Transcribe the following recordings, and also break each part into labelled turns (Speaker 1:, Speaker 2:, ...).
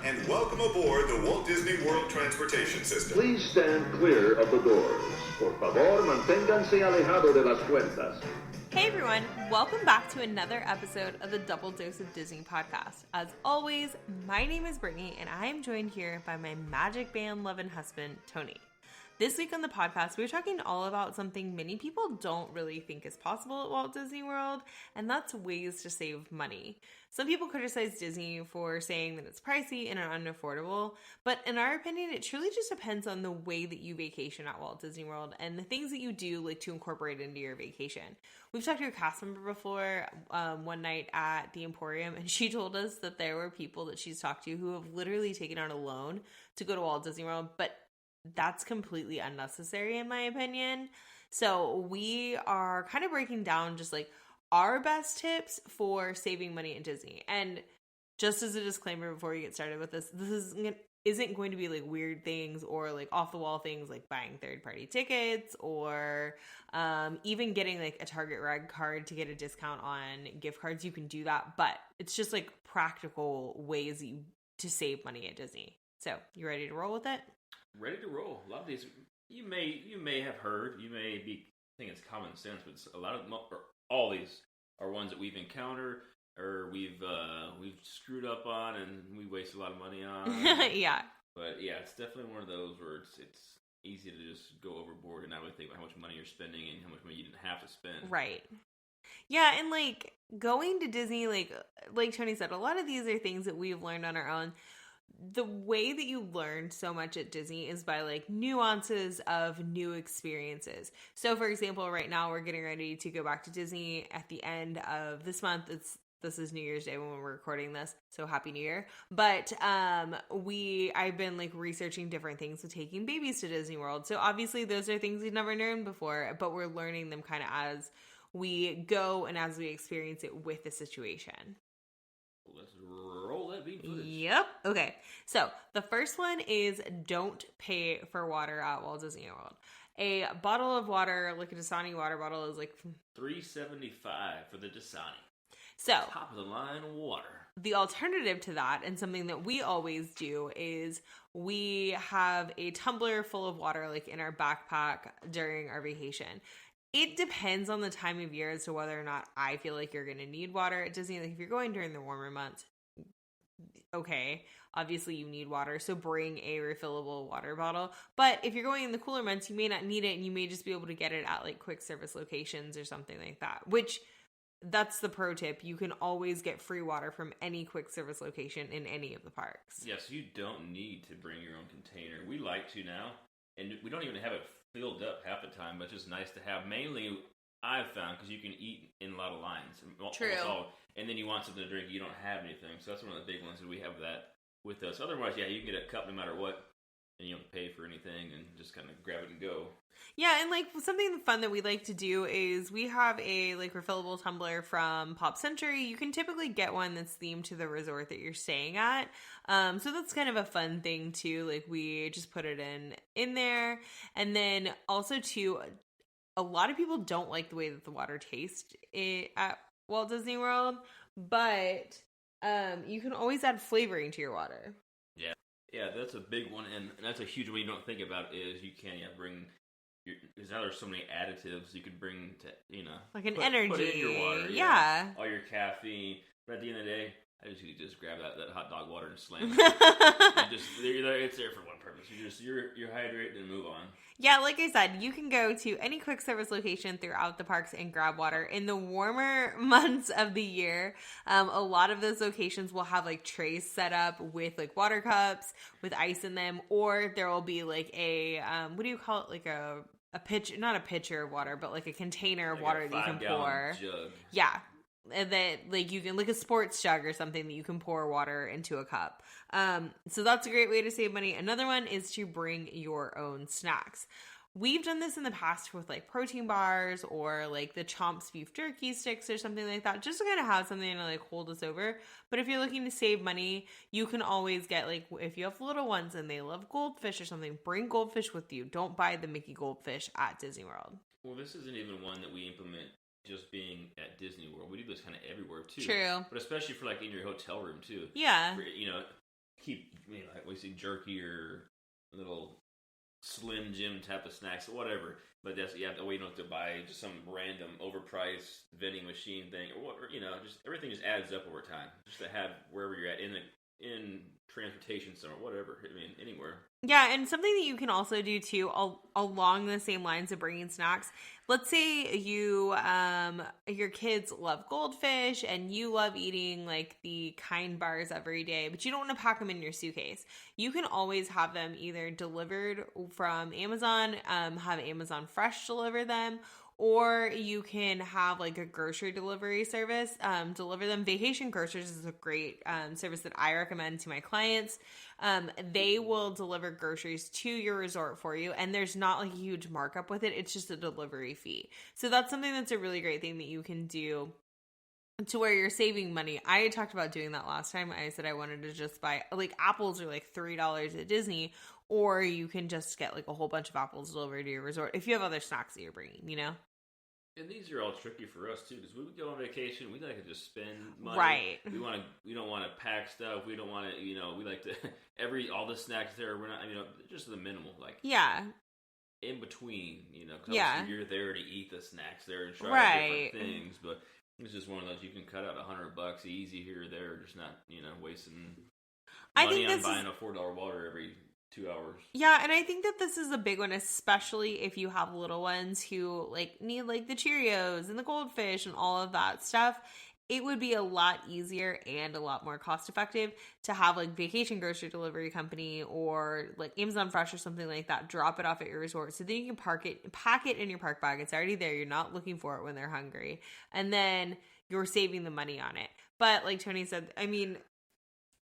Speaker 1: and welcome aboard the Walt Disney World Transportation System.
Speaker 2: Please stand clear of the doors. Por favor, manténganse alejado de las puertas.
Speaker 3: Hey everyone, welcome back to another episode of the Double Dose of Disney podcast. As always, my name is Brittany and I am joined here by my magic band loving husband, Tony. This week on the podcast, we're talking all about something many people don't really think is possible at Walt Disney World, and that's ways to save money. Some people criticize Disney for saying that it's pricey and unaffordable, but in our opinion, it truly just depends on the way that you vacation at Walt Disney World and the things that you do like to incorporate into your vacation. We've talked to a cast member before one night at the Emporium, and she told us that there were people that she's talked to who have literally taken out a loan to go to Walt Disney World, but that's completely unnecessary in my opinion. So we are kind of breaking down just like our best tips for saving money at Disney. And just as a disclaimer before we get started with this isn't going to be like weird things or like off the wall things like buying third-party tickets or even getting like a Target Reg card to get a discount on gift cards. You can do that, but it's just like practical ways to save money at Disney. So you ready to roll with it?
Speaker 4: Ready to roll. A lot of these you may have heard, you may be think it's common sense, but a lot of them, or all these are ones that we've encountered or we've screwed up on and we waste a lot of money on.
Speaker 3: Yeah.
Speaker 4: But yeah, it's definitely one of those where it's easy to just go overboard and not really think about how much money you're spending and how much money you didn't have to spend.
Speaker 3: Right. Yeah, and like going to Disney, like Tony said, a lot of these are things that we've learned on our own. The way that you learn so much at Disney is by like nuances of new experiences. So for example, right now we're getting ready to go back to Disney at the end of this month. This is New Year's Day when we're recording this, so Happy New Year. But I've been like researching different things with taking babies to Disney World. So obviously those are things we've never learned before, but we're learning them kind of as we go and as we experience it with the situation.
Speaker 4: Let's roll that bean footage.
Speaker 3: Yep. Okay. So the first one is don't pay for water at Walt Disney World. A bottle of water, like a Dasani water bottle, is like
Speaker 4: $3.75 for the Dasani.
Speaker 3: So
Speaker 4: top of the line water.
Speaker 3: The alternative to that, and something that we always do, is we have a tumbler full of water like in our backpack during our vacation. It depends on the time of year as to whether or not I feel like you're going to need water at Disney. Like if you're going during the warmer months, okay, obviously you need water, so bring a refillable water bottle. But if you're going in the cooler months, you may not need it, and you may just be able to get it at like quick service locations or something like that, which that's the pro tip. You can always get free water from any quick service location in any of the parks.
Speaker 4: Yes, you don't need to bring your own container. We like to now, and we don't even have it filled up half the time, but it's just nice to have. Mainly, I've found, because you can eat in a lot of lines.
Speaker 3: True.
Speaker 4: And then you want something to drink, you don't have anything. So that's one of the big ones, that we have that with us. Otherwise, yeah, you can get a cup no matter what, and you don't pay for anything, and just kind of grab it and go.
Speaker 3: Yeah, and like something fun that we like to do is we have a like refillable tumbler from Pop Century. You can typically get one that's themed to the resort that you're staying at. So that's kind of a fun thing too. Like we just put it in there. And then also too, a lot of people don't like the way that the water tastes at Walt Disney World, but you can always add flavoring to your water.
Speaker 4: Yeah, that's a big one, and that's a huge one you don't think about is you can bring. Because now there's so many additives you could bring to,
Speaker 3: like an energy.
Speaker 4: Put in your water.
Speaker 3: Yeah.
Speaker 4: All your caffeine. But at the end of the day, I just grab that hot dog water and slam it. It's there for one purpose. You're hydrated and move on.
Speaker 3: Yeah, like I said, you can go to any quick service location throughout the parks and grab water. In the warmer months of the year, a lot of those locations will have like trays set up with like water cups with ice in them, or there will be like a what do you call it? Like a pitch, not a pitcher of water, but like a container of water that you can pour.
Speaker 4: Jug.
Speaker 3: Yeah. That like you can like a sports jug or something that you can pour water into a cup. So that's a great way to save money. Another one is to bring your own snacks. We've done this in the past with like protein bars or like the Chomps beef jerky sticks or something like that, just to kind of have something to like hold us over. But if you're looking to save money, you can always get like, if you have little ones and they love goldfish or something, bring goldfish with you. Don't buy the Mickey goldfish at Disney World.
Speaker 4: Well, this isn't even one that we implement just being at Disney World. We do this kind of everywhere too.
Speaker 3: True.
Speaker 4: But especially for like in your hotel room too.
Speaker 3: Yeah.
Speaker 4: For, keep, like we see jerky or little Slim Jim type of snacks, whatever. But that's that way you don't have to buy just some random overpriced vending machine thing, or just everything just adds up over time. Just to have wherever you're at in transportation center, whatever. Anywhere.
Speaker 3: Yeah, and something that you can also do too, along the same lines of bringing snacks. Let's say you, your kids love goldfish and you love eating like the Kind bars every day, but you don't want to pack them in your suitcase. You can always have them either delivered from Amazon, have Amazon Fresh deliver them, or you can have like a grocery delivery service deliver them. Vacation Grocers is a great service that I recommend to my clients. They will deliver groceries to your resort for you, and there's not like a huge markup with it. It's just a delivery fee. So that's something that's a really great thing that you can do to where you're saving money. I had talked about doing that last time. I said I wanted to just buy, like, apples are like $3 at Disney, or you can just get like a whole bunch of apples delivered to your resort if you have other snacks that you're bringing,
Speaker 4: And these are all tricky for us too, because we would go on vacation. We like to just spend money.
Speaker 3: Right.
Speaker 4: We don't want to pack stuff. We don't want to. We like to all the snacks there. We're not. Just the minimal. Like in between. Because you're there to eat the snacks there and try different things. But it's just one of those you can cut out $100 easy here or there. Just not wasting money on buying a $4 water every 2 hours.
Speaker 3: Yeah, and I think that this is a big one, especially if you have little ones who need the Cheerios and the goldfish and all of that stuff. It would be a lot easier and a lot more cost effective to have Vacation Grocery Delivery Company or Amazon Fresh or something like that drop it off at your resort, so then you can pack it in your park bag. It's already there. You're not looking for it when they're hungry, and then you're saving the money on it. But like Tony said,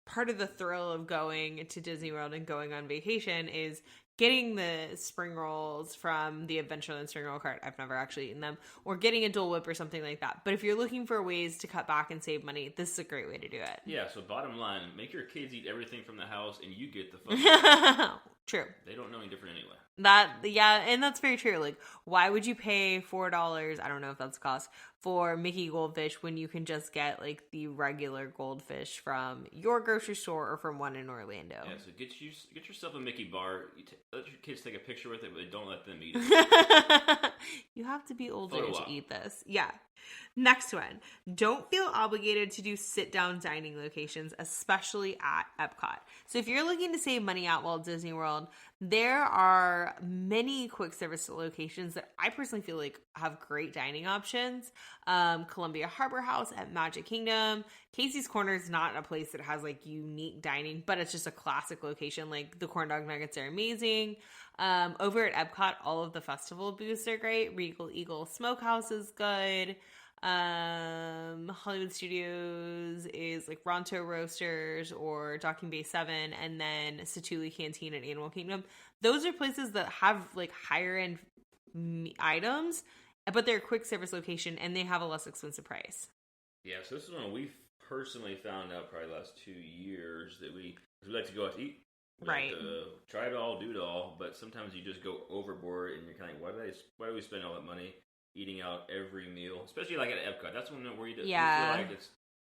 Speaker 3: part of the thrill of going to Disney World and going on vacation is getting the spring rolls from the Adventureland Spring Roll Cart. I've never actually eaten them. Or getting a Dole Whip or something like that. But if you're looking for ways to cut back and save money, this is a great way to do it.
Speaker 4: Yeah, so bottom line, make your kids eat everything from the house and you get the fun.
Speaker 3: True.
Speaker 4: They don't know any different anyway.
Speaker 3: And that's very true. Why would you pay $4, I don't know if that's the cost, for Mickey goldfish when you can just get the regular goldfish from your grocery store or from one in Orlando?
Speaker 4: Yeah, so get yourself a Mickey bar. Let your kids take a picture with it, but don't let them eat it.
Speaker 3: You have to be older to eat this. Yeah. Next one. Don't feel obligated to do sit-down dining locations, especially at Epcot. So if you're looking to save money at Walt Disney World, there are many quick service locations that I personally feel have great dining options. Columbia Harbor House at Magic Kingdom. Casey's Corner is not a place that has unique dining, but it's just a classic location. The corn dog nuggets are amazing. Over at Epcot, all of the festival booths are great. Regal Eagle Smokehouse is good. Hollywood Studios is Ronto Roasters or Docking Bay 7, and then Satuli Canteen at Animal Kingdom. Those are places that have higher end items, but they're a quick service location and they have a less expensive price.
Speaker 4: Yeah, so this is one we've personally found out probably the last 2 years that we like to go out to eat.
Speaker 3: Right.
Speaker 4: Try it all, do it all, but sometimes you just go overboard and you're kind of why do we spend all that money eating out every meal, especially at Epcot? That's one where you feel like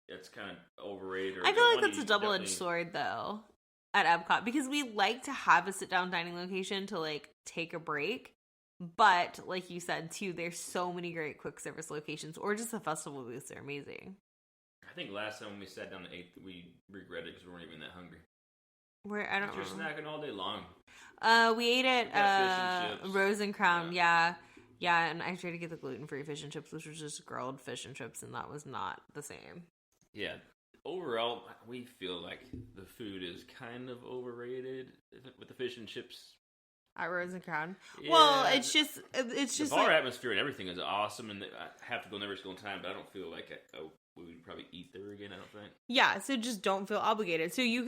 Speaker 4: it's kind of overrated. Or
Speaker 3: I feel that's a double-edged sword though at Epcot, because we like to have a sit-down dining location to take a break, but like you said too, there's so many great quick service locations, or just the festival booths are amazing.
Speaker 4: I think last time when we sat down to eat, we regretted because we weren't even that hungry.
Speaker 3: I don't know.
Speaker 4: You're snacking all day long.
Speaker 3: We ate at Rose and Crown, yeah, and I tried to get the gluten-free fish and chips, which was just grilled fish and chips, and that was not the same. Yeah.
Speaker 4: Overall, we feel like the food is kind of overrated with the fish and chips
Speaker 3: at Rose and Crown.
Speaker 4: Yeah,
Speaker 3: well, it's just
Speaker 4: the bar atmosphere and everything is awesome, and I have to go every single time, but I don't feel like we would probably eat there again. I don't think. Yeah, so just don't feel obligated. So you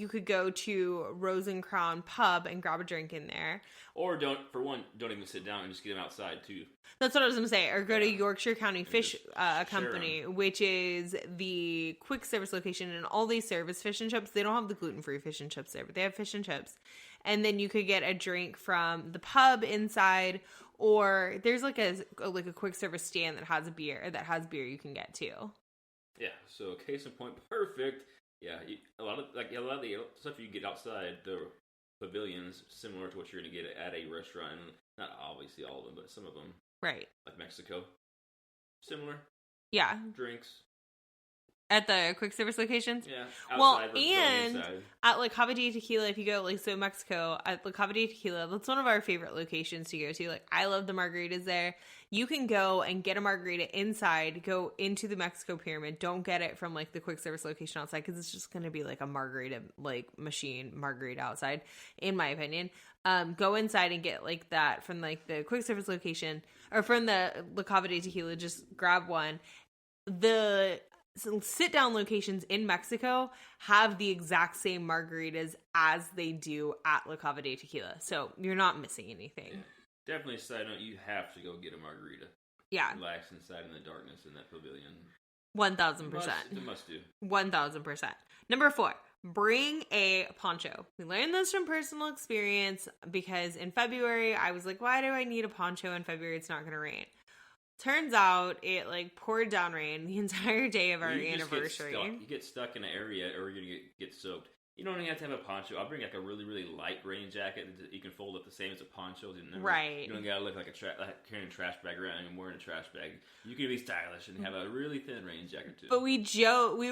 Speaker 4: could go to Rose and Crown Pub and grab a drink in there, or don't even sit down and just get them outside too. That's what I was going to say. Or go to Yorkshire County Fish Company, which is the quick service location, and all they serve is fish and chips. They don't have the gluten-free fish and chips there, but they have fish and chips. And then you could get a drink from the pub inside, or there's a quick service stand that has beer you can get too. Yeah, so case in point, perfect. Yeah, a lot of the stuff you get outside the pavilions similar to what you're going to get at a restaurant. And not obviously all of them, but some of them,
Speaker 3: Right.
Speaker 4: like Mexico, similar
Speaker 3: Yeah.
Speaker 4: drinks.
Speaker 3: At the quick service locations?
Speaker 4: Yeah.
Speaker 3: Well,
Speaker 4: Outside versus
Speaker 3: and
Speaker 4: inside.
Speaker 3: at La Cava de Tequila, if you go, like, so Mexico, at La Cava de Tequila, that's one of our favorite locations to go to. Like, I love the margaritas there. You can go and get a margarita inside, go into the Mexico Pyramid. Don't get it from, like, the quick service location outside, because it's just going to be, like, a margarita, like, machine margarita outside, in my opinion. Go inside and get, like, that from, like, the quick service location, or from the La Cava de Tequila, just grab one. The sit-down locations in Mexico have the exact same margaritas as they do at La Cava de Tequila, so you're not missing anything.
Speaker 4: Yeah. Definitely a side note, you have to go get a margarita.
Speaker 3: Yeah.
Speaker 4: Relax inside in the darkness in that pavilion.
Speaker 3: 1,000%.
Speaker 4: It's a must do.
Speaker 3: 1,000%. Number 4, bring a poncho. We learned this from personal experience because in February, I was like, why do I need a poncho in February? It's not going to rain. Turns out it like poured down rain the entire day of our anniversary.
Speaker 4: You get stuck in an area or you're going to get soaked. You don't even have to have a poncho. I'll bring like a really, really light rain jacket that you can fold up the same as a poncho.
Speaker 3: Right.
Speaker 4: You don't gotta look like carrying a trash bag around and wearing a trash bag. You can be stylish and have a really thin rain jacket too.
Speaker 3: But we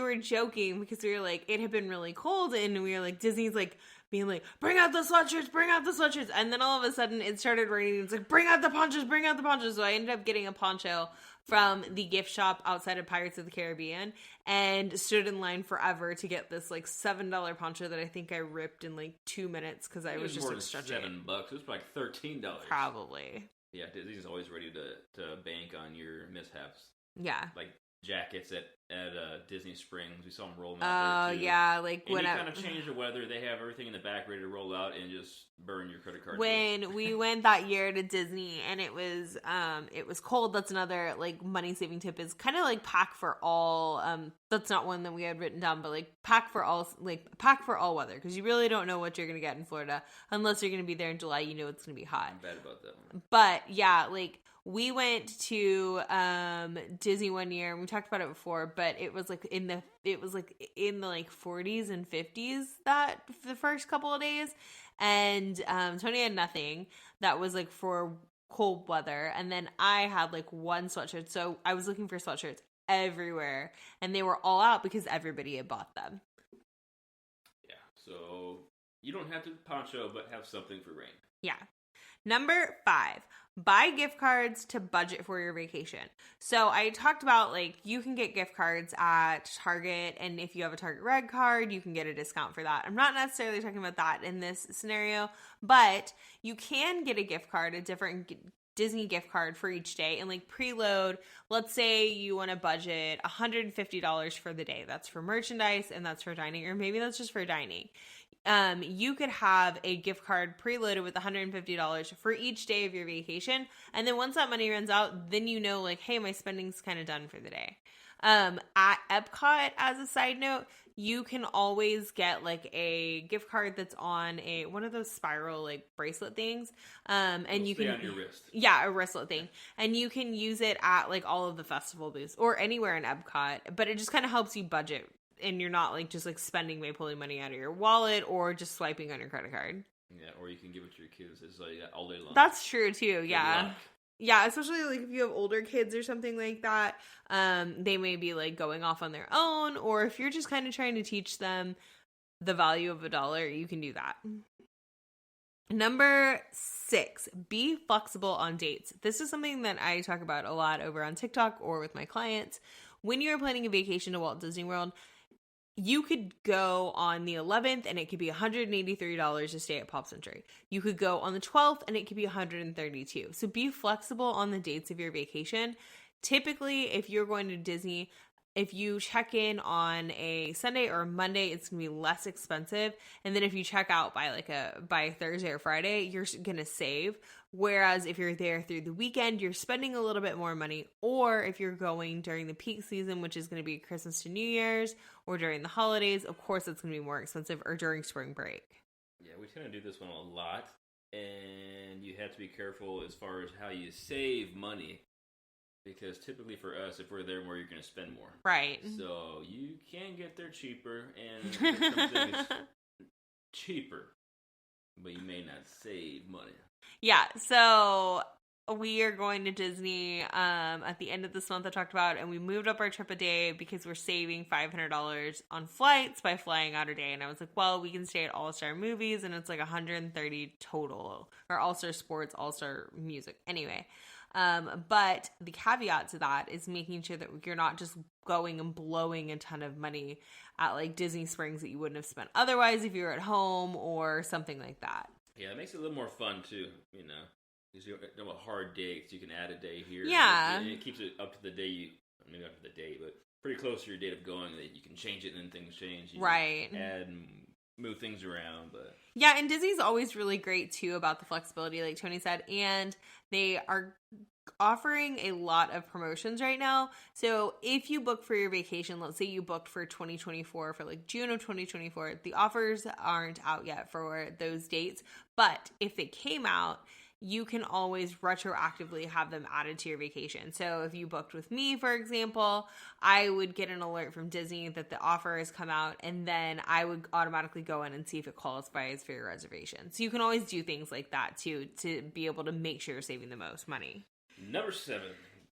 Speaker 3: were joking because we were like, it had been really cold and we were like, Disney's like being like, bring out the sweatshirts. And then all of a sudden it started raining. It's like, bring out the ponchos. So I ended up getting a poncho from the gift shop outside of Pirates of the Caribbean and stood in line forever to get this like $7 poncho that I think I ripped in like 2 minutes because I was just like stretching.
Speaker 4: $7. It was like $13.
Speaker 3: Probably.
Speaker 4: Yeah, Disney's always ready to bank on your mishaps.
Speaker 3: Yeah.
Speaker 4: Like jackets at Disney Springs. We saw them roll them out there too.
Speaker 3: Yeah, like
Speaker 4: and
Speaker 3: when
Speaker 4: you kind of change the weather. They have everything in the back ready to roll out and just burn your credit card.
Speaker 3: When we went that year to Disney and it was cold, that's another like money saving tip is kind of like pack for all. That's not one that we had written down, but like pack for all weather because you really don't know what you're gonna get in Florida unless you're gonna be there in July. You know it's gonna be hot.
Speaker 4: I'm bad about that one.
Speaker 3: But yeah, like we went to Disney one year and we talked about it before, but it was like in the 40s and 50s that the first couple of days. And Tony had nothing that was like for cold weather. And then I had like one sweatshirt. So I was looking for sweatshirts everywhere and they were all out because everybody had bought them.
Speaker 4: Yeah. So you don't have to poncho, but have something for rain.
Speaker 3: Yeah. Number 5, buy gift cards to budget for your vacation. So I talked about like you can get gift cards at Target, and if you have a Target Red card, you can get a discount for that. I'm not necessarily talking about that in this scenario, but you can get a gift card, a different Disney gift card for each day and like preload. Let's say you want to budget $150 for the day. That's for merchandise and that's for dining, or maybe that's just for dining. You could have a gift card preloaded with $150 for each day of your vacation. And then once that money runs out, then you know like, hey, my spending's kind of done for the day. At Epcot, as a side note, you can always get like a gift card that's on one of those spiral like bracelet things. And you can
Speaker 4: on your wrist.
Speaker 3: Yeah, a wristlet thing. And you can use it at like all of the festival booths or anywhere in Epcot, but it just kind of helps you budget. And you're not like just like spending by pulling money out of your wallet or just swiping on your credit card.
Speaker 4: Yeah, or you can give it to your kids. It's like all day long.
Speaker 3: That's true too. Yeah. Yeah, especially like if you have older kids or something like that. They may be like going off on their own, or if you're just kind of trying to teach them the value of $1, you can do that. Number 6, be flexible on dates. This is something that I talk about a lot over on TikTok or with my clients. When you're planning a vacation to Walt Disney World, you could go on the 11th and it could be $183 to stay at Pop Century. You could go on the 12th and it could be $132. So be flexible on the dates of your vacation. Typically, if you're going to Disney, if you check in on a Sunday or a Monday, it's going to be less expensive. And then if you check out by Thursday or Friday, you're going to save. Whereas if you're there through the weekend, you're spending a little bit more money. Or if you're going during the peak season, which is going to be Christmas to New Year's, or during the holidays, of course it's going to be more expensive, or during spring break.
Speaker 4: Yeah, we tend to do this one a lot. And you have to be careful as far as how you save money. because typically for us, if we're there more, you're going to spend more.
Speaker 3: Right.
Speaker 4: So you can get there cheaper, and something is cheaper, but you may not save money.
Speaker 3: Yeah, so we are going to Disney at the end of this month I talked about, and we moved up our trip a day because we're saving $500 on flights by flying out a day. And I was like, well, we can stay at All-Star Movies, and it's like $130 total, or All-Star Sports, All-Star Music. Anyway, but the caveat to that is making sure that you're not just going and blowing a ton of money at like Disney Springs that you wouldn't have spent otherwise if you were at home or something like that.
Speaker 4: Yeah, it makes it a little more fun too, you know. Because you know a hard day, so you can add a day here.
Speaker 3: Yeah.
Speaker 4: And it keeps it up to the day maybe not to the day, but pretty close to your date of going that you can change it and then things change. You
Speaker 3: right.
Speaker 4: Add and move things around, but...
Speaker 3: Yeah, and Disney's always really great too about the flexibility, like Tony said, and they are offering a lot of promotions right now. So if you book for your vacation, let's say you booked for 2024 for like June of 2024, the offers aren't out yet for those dates, but if they came out, you can always retroactively have them added to your vacation. So if you booked with me, for example, I would get an alert from Disney that the offer has come out, and then I would automatically go in and see if it qualifies for your reservation. So you can always do things like that too to be able to make sure you're saving the most money.
Speaker 4: Number 7.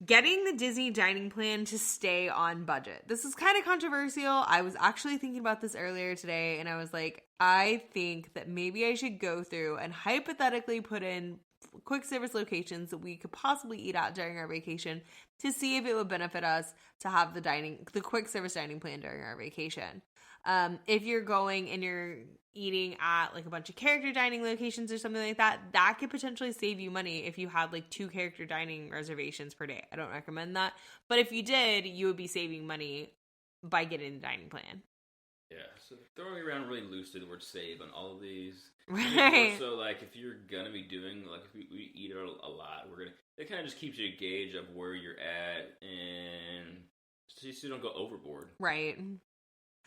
Speaker 3: Getting the Disney dining plan to stay on budget. This is kind of controversial. I was actually thinking about this earlier today, and I was like, I think that maybe I should go through and hypothetically put in quick service locations that we could possibly eat at during our vacation to see if it would benefit us to have the quick service dining plan during our vacation. If you're going and you're eating at like a bunch of character dining locations or something like that, that could potentially save you money if you had like 2 character dining reservations per day. I don't recommend that. But if you did, you would be saving money by getting the dining plan.
Speaker 4: Yeah, so throwing around really loosely the word save on all of these.
Speaker 3: Right.
Speaker 4: So like if you're gonna be doing like if we eat a lot, it kind of just keeps you a gauge of where you're at and so you don't go overboard.
Speaker 3: Right.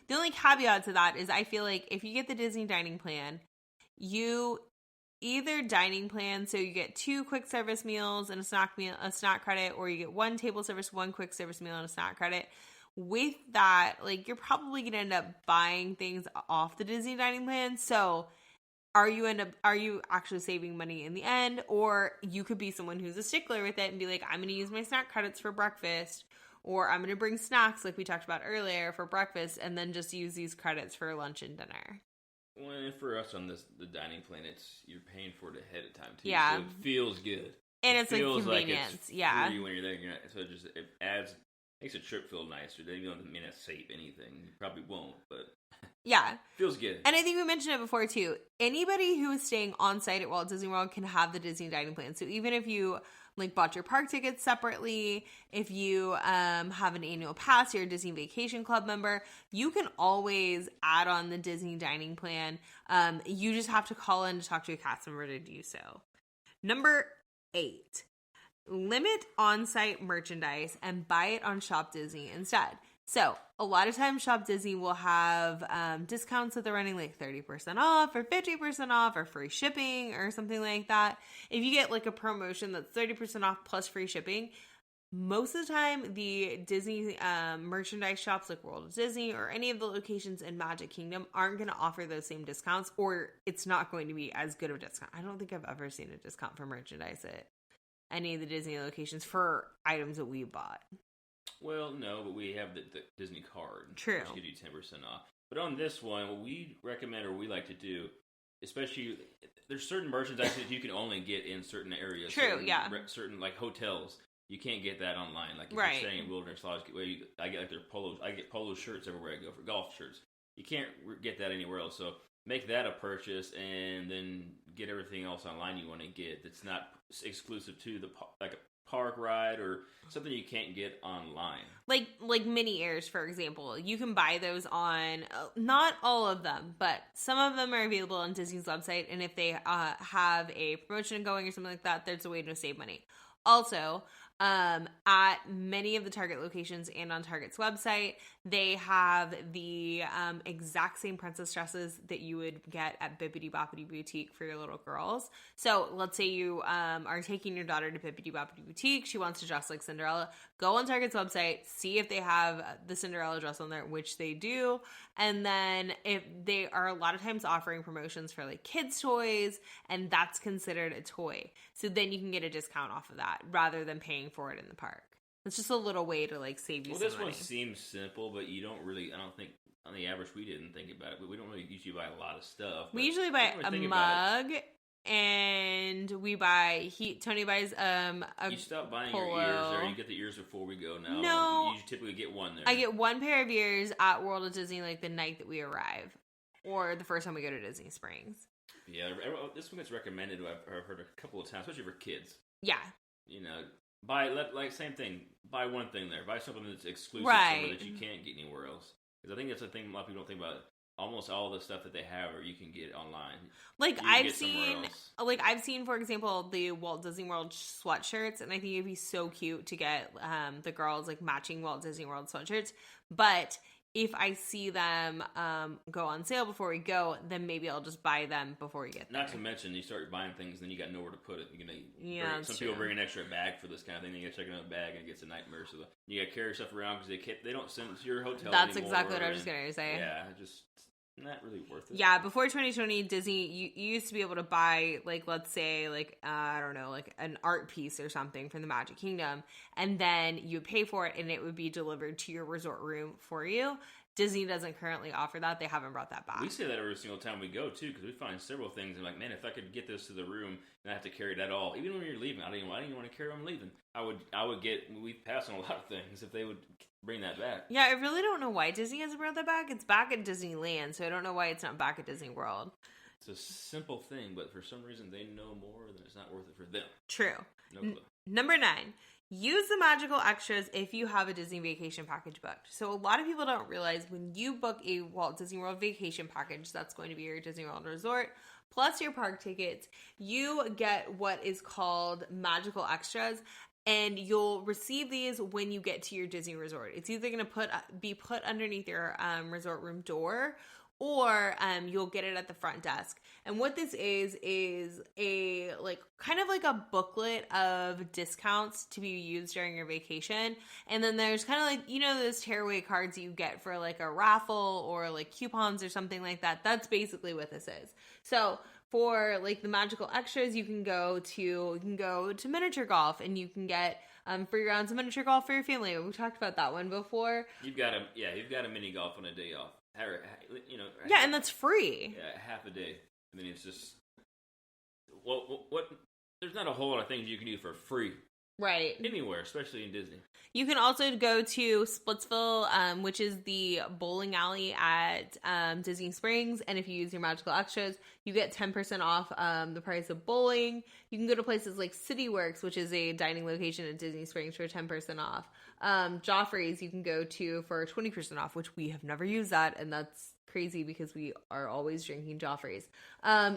Speaker 3: The only caveat to that is I feel like if you get the Disney dining plan, you either dining plan, so you get 2 quick service meals and a snack credit, or you get 1 table service, 1 quick service meal and a snack credit. With that, like you're probably gonna end up buying things off the Disney dining plan. So are you actually saving money in the end? Or you could be someone who's a stickler with it and be like, I'm gonna use my snack credits for breakfast, or I'm gonna bring snacks like we talked about earlier for breakfast, and then just use these credits for lunch and dinner.
Speaker 4: Well, and for us on the dining plan, you're paying for it ahead of time too.
Speaker 3: Yeah.
Speaker 4: So it feels good.
Speaker 3: And it's like
Speaker 4: feels
Speaker 3: convenience.
Speaker 4: Like it's
Speaker 3: yeah.
Speaker 4: free when you're there. So it makes a trip feel nicer. Then you don't mean to save anything. You probably won't, but
Speaker 3: yeah,
Speaker 4: feels good.
Speaker 3: And I think we mentioned it before too. Anybody who is staying on site at Walt Disney World can have the Disney dining plan. So even if you like bought your park tickets separately, if you have an annual pass, you're a Disney Vacation Club member, you can always add on the Disney dining plan. You just have to call in to talk to a cast member to do so. Number 8. Limit on-site merchandise and buy it on Shop Disney instead. So a lot of times Shop Disney will have discounts that they're running like 30% off or 50% off or free shipping or something like that. If you get like a promotion that's 30% off plus free shipping, most of the time the Disney merchandise shops like World of Disney or any of the locations in Magic Kingdom aren't going to offer those same discounts, or it's not going to be as good of a discount. I don't think I've ever seen a discount for merchandise at any of the Disney locations for items that we bought.
Speaker 4: Well, no, but we have the Disney card.
Speaker 3: True.
Speaker 4: Which gives you 10% off. But on this one, what we recommend or we like to do, especially, there's certain merchandise that you can only get in certain areas.
Speaker 3: True, yeah.
Speaker 4: Certain, like, hotels. You can't get that online. Like, if
Speaker 3: right.
Speaker 4: you're staying in Wilderness Lodge, I get, like, their polos. I get polo shirts everywhere I go for golf shirts. You can't get that anywhere else. So make that a purchase and then get everything else online you want to get that's not exclusive to like a park ride or something you can't get online. Like
Speaker 3: mini airs, for example. You can buy those on, not all of them, but some of them are available on Disney's website. And if they have a promotion going or something like that, there's a way to save money. Also, At many of the Target locations and on Target's website, they have the exact same princess dresses that you would get at Bibbidi Boppidi Boutique for your little girls. So let's say you are taking your daughter to Bibbidi Boppidi Boutique. She wants to dress like Cinderella. Go on Target's website, see if they have the Cinderella dress on there, which they do. And then if they are a lot of times offering promotions for like kids' toys, and that's considered a toy. So then you can get a discount off of that rather than paying for it in the park. It's just a little way to like save you some
Speaker 4: this
Speaker 3: money.
Speaker 4: one seems simple, but you don't really, I don't think, on the average, we didn't think about it. But we don't really usually buy a lot of stuff.
Speaker 3: We usually buy a mug, and we buy, Tony buys a
Speaker 4: You stop buying
Speaker 3: polo.
Speaker 4: your ears, or you get the ears before we go now.
Speaker 3: No.
Speaker 4: You typically get one there.
Speaker 3: I get one pair of ears at World of Disney like the night that we arrive, or the first time we go to Disney Springs.
Speaker 4: Yeah, this one gets recommended, I've heard a couple of times, especially for kids.
Speaker 3: Yeah.
Speaker 4: You know, same thing, buy one thing there. Buy something that's exclusive somewhere that you can't get anywhere else. Because I think that's a thing a lot of people don't think about. Almost all the stuff that they have, or you can get online. Like I've
Speaker 3: seen, for example, the Walt Disney World sweatshirts, and I think it'd be so cute to get the girls like matching Walt Disney World sweatshirts. But if I see them go on sale before we go, then maybe I'll just buy them before we get there.
Speaker 4: Not to mention, you start buying things, then you got nowhere to put it. Some
Speaker 3: true.
Speaker 4: people bring an extra bag for this kind of thing. You got to check another bag, and it gets a nightmare. So you got to carry stuff around because they don't send it to your hotel.
Speaker 3: That's
Speaker 4: anymore,
Speaker 3: exactly what I was just going to say.
Speaker 4: Yeah, just not really worth it.
Speaker 3: Yeah, before 2020, Disney, you used to be able to buy, like, let's say, like, I don't know, like an art piece or something from the Magic Kingdom, and then you would pay for it, and it would be delivered to your resort room for you. Disney doesn't currently offer that. They haven't brought that back.
Speaker 4: We say that every single time we go, too, because we find several things, and like, man, if I could get this to the room, and I have to carry that all, even when you're leaving, I didn't want to carry them leaving. We pass on a lot of things if they would bring that back.
Speaker 3: Yeah, I really don't know why Disney hasn't brought that back. It's back at Disneyland, so I don't know why it's not back at Disney World.
Speaker 4: It's a simple thing, but for some reason they know more, than it's not worth it for them.
Speaker 3: True.
Speaker 4: No clue.
Speaker 3: Number 9. Use the magical extras if you have a Disney vacation package booked. So a lot of people don't realize when you book a Walt Disney World vacation package, that's going to be your Disney World resort, plus your park tickets, you get what is called magical extras. And you'll receive these when you get to your Disney resort. It's either going to be put underneath your resort room door, or you'll get it at the front desk. And what this is a kind of like a booklet of discounts to be used during your vacation. And then there's kind of like, those tearaway cards you get for like a raffle or like coupons or something like that. That's basically what this is. So for like the magical extras, you can go to miniature golf, and you can get free rounds of miniature golf for your family. We talked about that one before.
Speaker 4: You've got a mini golf on a day off.
Speaker 3: And that's free.
Speaker 4: Yeah, half a day. I mean, it's just what there's not a whole lot of things you can do for free.
Speaker 3: Right.
Speaker 4: Anywhere, especially in Disney. You
Speaker 3: can also go to Splitsville, which is the bowling alley at Disney Springs. And if you use your magical extras, you get 10% off the price of bowling. You can go to places like CityWorks, which is a dining location at Disney Springs, for 10% off. Joffrey's you can go to for 20% off, which we have never used that. And that's crazy because we are always drinking Joffrey's.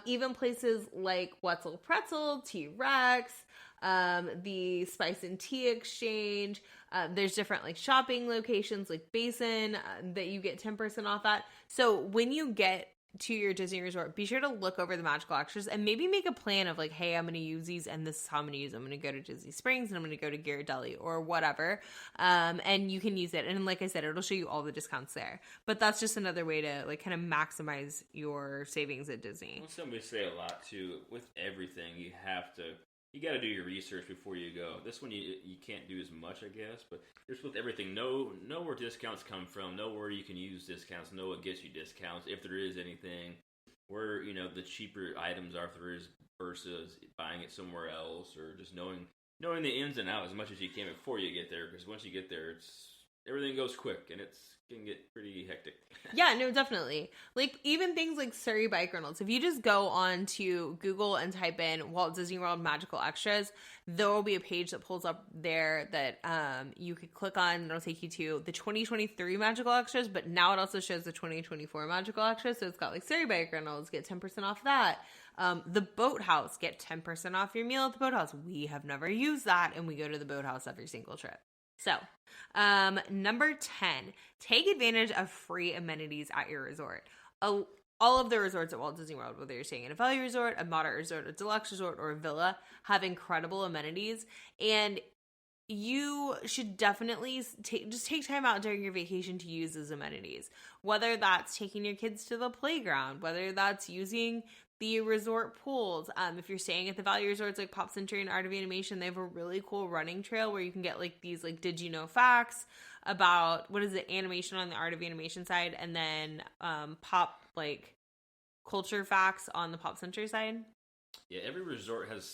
Speaker 3: Even places like Wetzel Pretzel, T-Rex, the Spice and Tea Exchange. There's different like shopping locations like Basin that you get 10% off at. So when you get to your Disney resort, be sure to look over the magical extras and maybe make a plan of like, hey, I'm going to use these and this is how I'm going to use them. I'm going to go to Disney Springs and I'm going to go to Ghirardelli or whatever. And you can use it. And like I said, it'll show you all the discounts there. But that's just another way to like kind of maximize your savings at Disney.
Speaker 4: Well, somebody say a lot too. With everything, you got to do your research before you go. This one you can't do as much, I guess, but just with everything, know where discounts come from, know where you can use discounts, know what gets you discounts, if there is anything, where the cheaper items are if there is versus buying it somewhere else, or just knowing the ins and outs as much as you can before you get there, because once you get there, it's everything goes quick, and it can get pretty hectic.
Speaker 3: Yeah, no, definitely. Like, even things like Surrey Bike Rentals. If you just go on to Google and type in Walt Disney World Magical Extras, there will be a page that pulls up there that you could click on, and it'll take you to the 2023 Magical Extras, but now it also shows the 2024 Magical Extras, so it's got like Surrey Bike Rentals, get 10% off that. The Boathouse, get 10% off your meal at the Boathouse. We have never used that, and we go to the Boathouse every single trip. So, number 10, take advantage of free amenities at your resort. All of the resorts at Walt Disney World, whether you're staying in a value resort, a moderate resort, a deluxe resort, or a villa, have incredible amenities. And you should definitely just take time out during your vacation to use those amenities. Whether that's taking your kids to the playground, whether that's using the resort pools. If you're staying at the value resorts like Pop Century and Art of Animation, they have a really cool running trail where you can get like these like did you know facts about animation on the Art of Animation side, and then pop like culture facts on the Pop Century side.
Speaker 4: Yeah, every resort has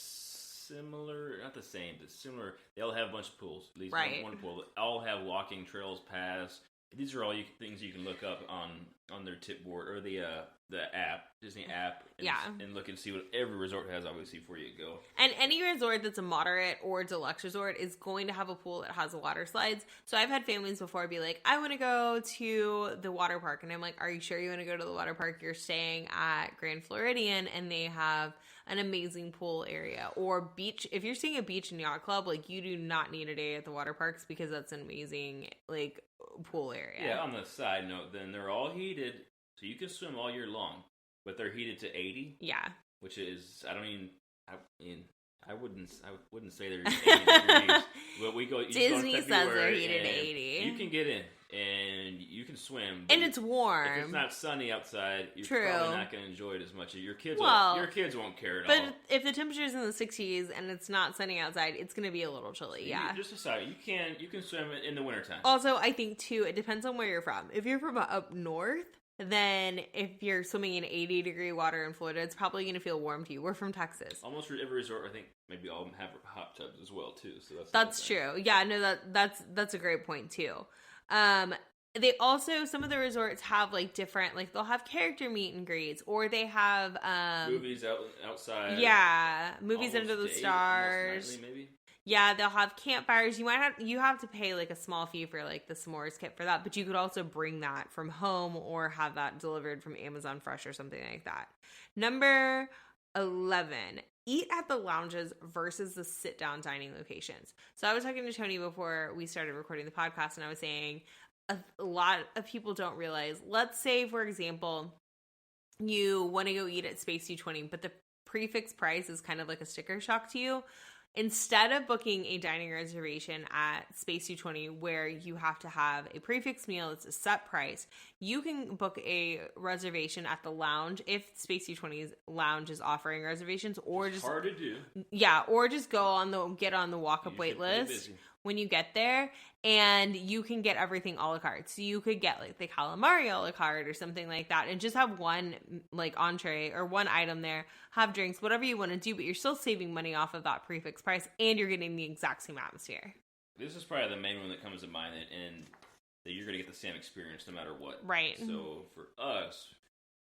Speaker 4: similar, not the same, but similar. They all have a bunch of pools. At least one pool. They all have walking trails, paths. These are all things you can look up on their tip board or the app, Disney app, and look and see what every resort has, obviously, before you go.
Speaker 3: And any resort that's a moderate or deluxe resort is going to have a pool that has water slides. So I've had families before be like, I want to go to the water park. And I'm like, are you sure you want to go to the water park? You're staying at Grand Floridian, and they have an amazing pool area. Or beach. If you're staying at Beach and Yacht Club, like, you do not need a day at the water parks because that's an amazing, like, pool area.
Speaker 4: Yeah, on the side note, then they're all heated, so you can swim all year long, but they're heated to 80.
Speaker 3: Yeah.
Speaker 4: Which is, I wouldn't say they're 80 degrees. But we go.
Speaker 3: Disney says they're heated to 80.
Speaker 4: You can get in and you can swim,
Speaker 3: and it's warm.
Speaker 4: If it's not sunny outside, you're probably not going to enjoy it as much. Your kids won't care at all.
Speaker 3: But if the temperature's in the 60s and it's not sunny outside, it's going to be a little chilly. Yeah.
Speaker 4: Just aside, you can swim in the wintertime.
Speaker 3: Also, I think too, it depends on where you're from. If you're from up north, then if you're swimming in 80-degree water in Florida, it's probably going to feel warm to you. We're from Texas.
Speaker 4: Almost every resort, I think, maybe all of them have hot tubs as well too. So
Speaker 3: that's true. Yeah, no, that's a great point too. They also, some of the resorts have like different, like they'll have character meet and greets, or they have
Speaker 4: movies outside.
Speaker 3: Yeah, movies under the stars.
Speaker 4: Nightly, maybe.
Speaker 3: Yeah, they'll have campfires. You have to pay like a small fee for like the s'mores kit for that, but you could also bring that from home or have that delivered from Amazon Fresh or something like that. Number 11, eat at the lounges versus the sit-down dining locations. So I was talking to Tony before we started recording the podcast, and I was saying a lot of people don't realize, let's say, for example, you want to go eat at Space 220, but the prefix price is kind of like a sticker shock to you. Instead of booking a dining reservation at Space 220 where you have to have a prefix meal, it's a set price, you can book a reservation at the lounge if Space 220's lounge is offering reservations, or just hard to do. Yeah, or just get on the walk-up wait list when you get there, and you can get everything a la carte. So you could get like the calamari a la carte or something like that, and just have one like entree or one item there, have drinks, whatever you want to do, but you're still saving money off of that prefix price, and you're getting the exact same atmosphere.
Speaker 4: This is probably the main one that comes to mind, and that you're going to get the same experience no matter what.
Speaker 3: Right.
Speaker 4: So for us,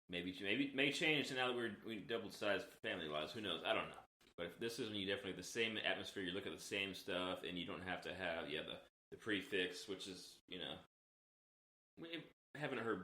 Speaker 4: maybe it may change now that we double-sized family-wise. Who knows? I don't know. But this is when you definitely the same atmosphere. You look at the same stuff, and you don't have to have the prefix, which is, we haven't heard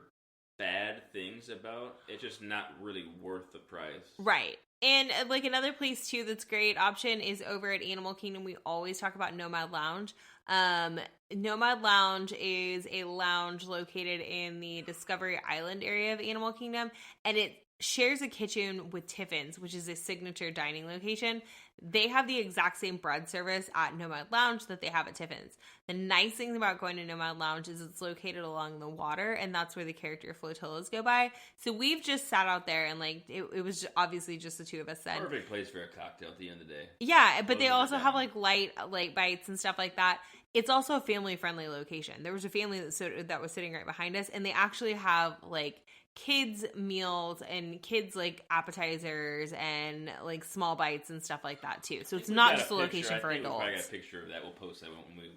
Speaker 4: bad things about. It's just not really worth the price.
Speaker 3: Right. And like another place too that's great option is over at Animal Kingdom. We always talk about Nomad Lounge. Nomad Lounge is a lounge located in the Discovery Island area of Animal Kingdom, and it shares a kitchen with Tiffin's, which is a signature dining location. They have the exact same bread service at Nomad Lounge that they have at Tiffin's. The nice thing about going to Nomad Lounge is it's located along the water, and that's where the character flotillas go by. So we've just sat out there, and like it was obviously just the two of us then.
Speaker 4: Perfect place for a cocktail at the end of the day.
Speaker 3: Yeah, but they also have like light bites and stuff like that. It's also a family-friendly location. There was a family that was sitting right behind us, and they actually have like kids meals and kids like appetizers and like small bites and stuff like that too. So it's not just a location for adults.
Speaker 4: I got a picture of that. We'll post that when we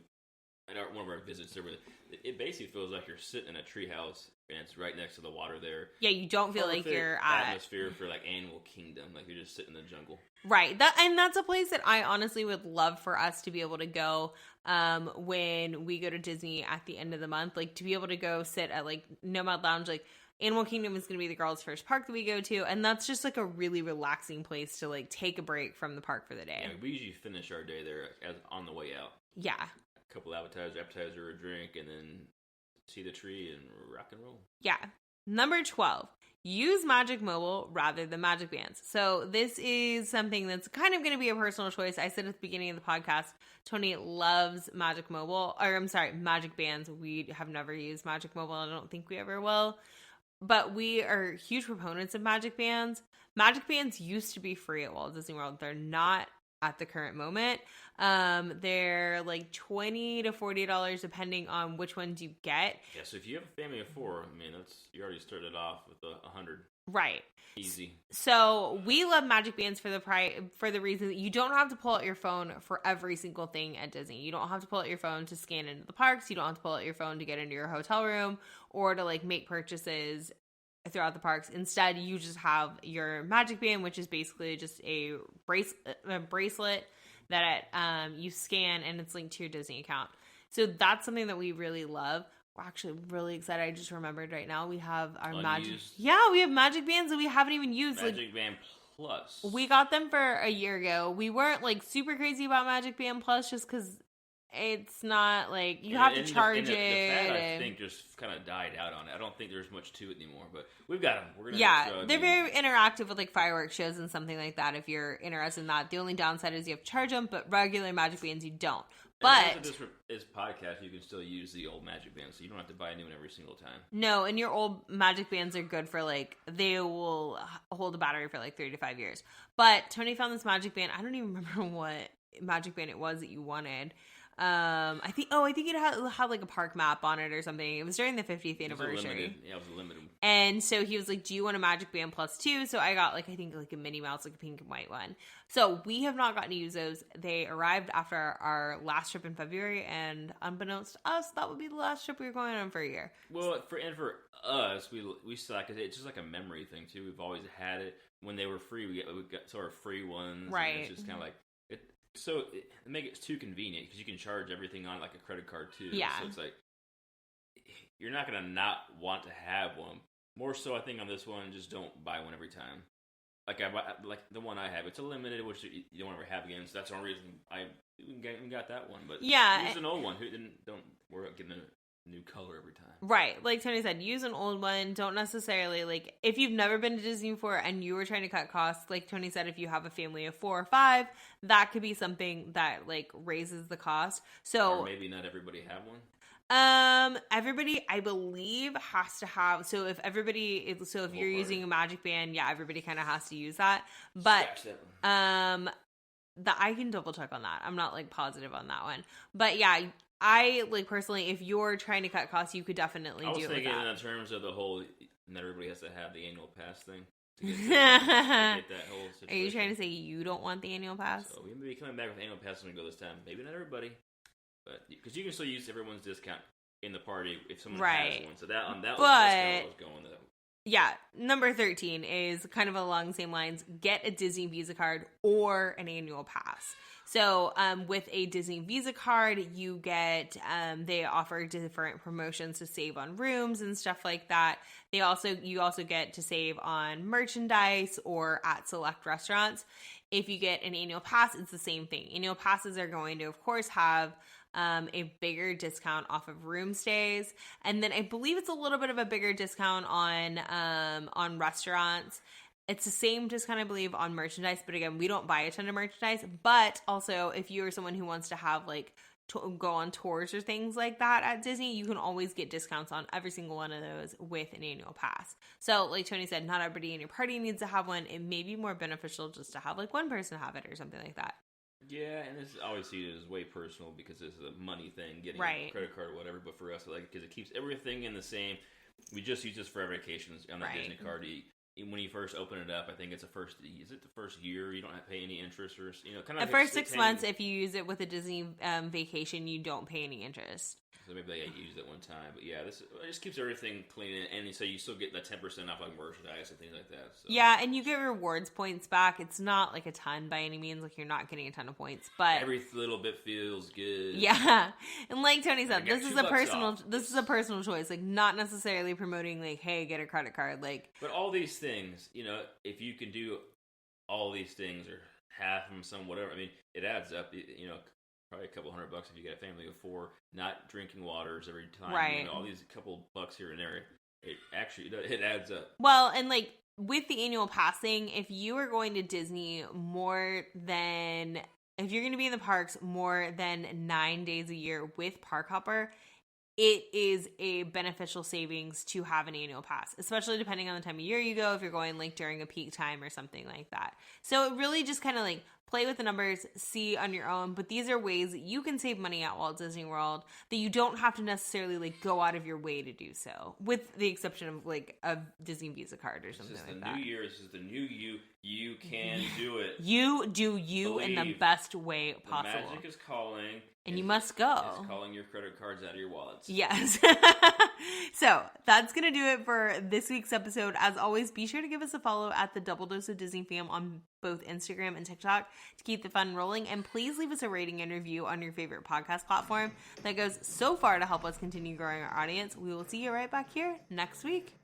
Speaker 4: at one of our visits there, it basically feels like you're sitting in a treehouse and it's right next to the water there.
Speaker 3: Yeah, you don't feel like you're at
Speaker 4: atmosphere for like Animal Kingdom, like you're just sitting in the jungle.
Speaker 3: Right. That's a place that I honestly would love for us to be able to go when we go to Disney at the end of the month, like to be able to go sit at like Nomad Lounge. Like Animal Kingdom is going to be the girls' first park that we go to, and that's just like a really relaxing place to like take a break from the park for the day.
Speaker 4: Yeah, we usually finish our day there on the way out.
Speaker 3: Yeah.
Speaker 4: A couple appetizer, a drink, and then see the tree and rock and roll.
Speaker 3: Yeah. Number 12, use Magic Mobile rather than Magic Bands. So this is something that's kind of going to be a personal choice. I said at the beginning of the podcast, Tony loves Magic Bands. We have never used Magic Mobile. I don't think we ever will. But we are huge proponents of Magic Bands. Magic Bands used to be free at Walt Disney World. They're not at the current moment. They're like $20 to $40 depending on which ones you get.
Speaker 4: Yeah, so if you have a family of 4, I mean, you already started off with $100.
Speaker 3: Right.
Speaker 4: Easy.
Speaker 3: So we love Magic Bands for the reason that you don't have to pull out your phone for every single thing at Disney. You don't have to pull out your phone to scan into the parks. You don't have to pull out your phone to get into your hotel room or to like make purchases throughout the parks. Instead, you just have your Magic Band, which is basically just a bracelet that you scan and it's linked to your Disney account. So that's something that we really love. We're actually really excited. I just remembered right now we have our Magic. Yeah, we have Magic Bands that we haven't even used.
Speaker 4: Magic Band Plus.
Speaker 3: We got them for a year ago. We weren't like super crazy about Magic Band Plus just because it's not like you have to charge it.
Speaker 4: The fad, I think, just kind of died out on it. I don't think there's much to it anymore, but we've got them.
Speaker 3: They're very interactive with like fireworks shows and something like that. If you're interested in that, the only downside is you have to charge them, but regular Magic Bands you don't. But
Speaker 4: this podcast, you can still use the old Magic Bands, so you don't have to buy a new one every single time.
Speaker 3: No, and your old Magic Bands are good for like they will hold a battery for like 3 to 5 years. But Tony found this Magic Band. I don't even remember what Magic Band it was that you wanted. I think it had like a park map on it or something. It was during the 50th anniversary.
Speaker 4: It was limited.
Speaker 3: And so he was like, do you want a Magic Band Plus 2? So I got like a Minnie Mouse, like a pink and white one. So we have not gotten to use those. They arrived after our last trip in February, and unbeknownst to us, that would be the last trip we were going on for a year.
Speaker 4: Well, for us, we still like it. It's just like a memory thing too. We've always had it. When they were free, we got sort of free ones.
Speaker 3: Right.
Speaker 4: And it's just kind of like it. So it make it too convenient because you can charge everything on like a credit card too.
Speaker 3: Yeah.
Speaker 4: So it's like you're not gonna not want to have one. More so, I think on this one, just don't buy one every time. Like the one I have, it's a limited, which you don't ever have again. So that's the only reason I even got that one. But
Speaker 3: yeah,
Speaker 4: use an old one. Don't worry about getting a new color every time.
Speaker 3: Right, like Tony said, use an old one. Don't necessarily like if you've never been to Disney before and you were trying to cut costs. Like Tony said, if you have a family of 4 or 5, that could be something that like raises the cost. So
Speaker 4: or maybe not everybody have one.
Speaker 3: Everybody, I believe, has to have. So if you're using a Magic Band, yeah, everybody kind of has to use that. But I can double check on that. I'm not like positive on that one. But yeah, I like personally, if you're trying to cut costs, you could definitely do it with that. I was thinking
Speaker 4: in terms of the whole, not everybody has to have the annual pass thing. To get that whole situation.
Speaker 3: Are you trying to say you don't want the annual pass?
Speaker 4: So we may be coming back with annual pass when we go this time. Maybe not everybody. But because you can still use everyone's discount in the party if someone has one, so that was discount I was going to.
Speaker 3: Yeah, number 13 is kind of along the same lines. Get a Disney Visa card or an annual pass. So with a Disney Visa card, you get they offer different promotions to save on rooms and stuff like that. You also get to save on merchandise or at select restaurants. If you get an annual pass, it's the same thing. Annual passes are going to, of course, have a bigger discount off of room stays, and then I believe it's a little bit of a bigger discount on restaurants. It's the same discount, I believe, on merchandise, but again, we don't buy a ton of merchandise. But also, if you're someone who wants to have like go on tours or things like that at Disney, you can always get discounts on every single one of those with an annual pass. So like Tony said, not everybody in your party needs to have one. It may be more beneficial just to have like one person have it or something like that.
Speaker 4: Yeah, and this is always seen as way personal because this is a money thing, getting a credit card or whatever. But for us, like, because it keeps everything in the same. We just use this for our vacations on the Disney card. when you first open it up, I think it's is it the first year you don't have to pay any interest or, kind of
Speaker 3: The first 6 months, if you use it with a Disney vacation, you don't pay any interest.
Speaker 4: So maybe they used it one time, but yeah, it just keeps everything clean, and so you still get the 10% off like merchandise and things like that. So.
Speaker 3: Yeah, and you get rewards points back. It's not like a ton by any means, like you're not getting a ton of points, but
Speaker 4: every little bit feels good.
Speaker 3: Yeah, and like Tony said, this is a
Speaker 4: $2
Speaker 3: personal choice. Like not necessarily promoting like, hey, get a credit card. Like,
Speaker 4: but all these things, if you can do all these things or half of them, some whatever. I mean, it adds up. Probably a couple $100 if you get a family of 4, not drinking waters every time.
Speaker 3: Right.
Speaker 4: All these couple bucks here and there. It adds up.
Speaker 3: Well, and like with the annual passing, if you are going to Disney if you're going to be in the parks more than 9 days a year with Park Hopper, it is a beneficial savings to have an annual pass, especially depending on the time of year you go, if you're going like during a peak time or something like that. So it really just kind of like play with the numbers, see on your own, but these are ways that you can save money at Walt Disney World that you don't have to necessarily like go out of your way to do so, with the exception of like a Disney Visa card or something like that.
Speaker 4: This is the new year. This is the new you. You can do it.
Speaker 3: You do you in the best way possible.
Speaker 4: The magic is calling.
Speaker 3: And you must go.
Speaker 4: It's calling your credit cards out of your wallets.
Speaker 3: Yes. So that's going to do it for this week's episode. As always, be sure to give us a follow at the Double Dose of Disney Fam on both Instagram and TikTok to keep the fun rolling. And please leave us a rating and review on your favorite podcast platform. That goes so far to help us continue growing our audience. We will see you right back here next week.